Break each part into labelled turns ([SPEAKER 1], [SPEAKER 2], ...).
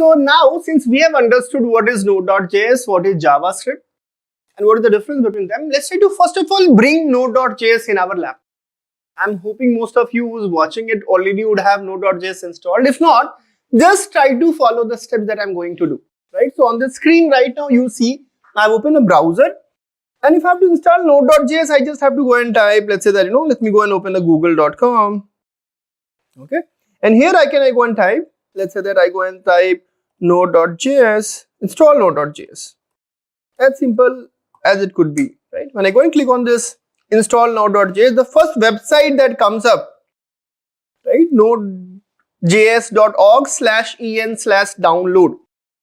[SPEAKER 1] So now, since we have understood what is Node.js, what is JavaScript, and what is the difference between them, let's try to first of all bring Node.js in our lab. I'm hoping most of you who's watching it already would have Node.js installed. If not, just try to follow the steps that I'm going to do. Right? So on the screen right now, you see I've opened a browser. And if I have to install Node.js, I just have to go and type, let's say that, let me go and open the google.com. Okay. And here I go and type, let's say that I go and type Node.js, install Node.js. As simple as it could be, right? When I go and click on this install Node.js, the first website that comes up, right? Nodejs.org/en/download.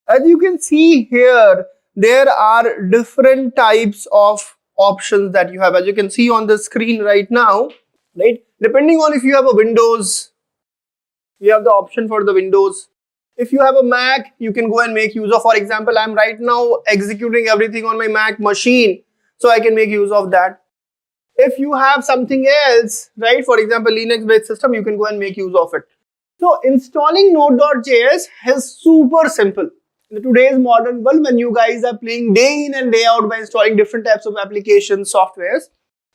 [SPEAKER 1] As you can see here, there are different types of options that you have. As you can see on the screen right now, right? Depending on if you have a Windows, you have the option for the Windows. If you have a Mac, you can go and make use of, for example, I'm right now executing everything on my Mac machine, so I can make use of that. If you have something else, right, for example, Linux-based system, you can go and make use of it. So installing Node.js is super simple. In today's modern world, when you guys are playing day in and day out by installing different types of applications, softwares,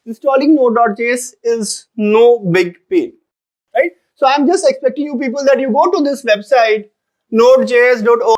[SPEAKER 1] installing Node.js is no big pain, right? So I'm just expecting you people that you go to this website, nodejs.org.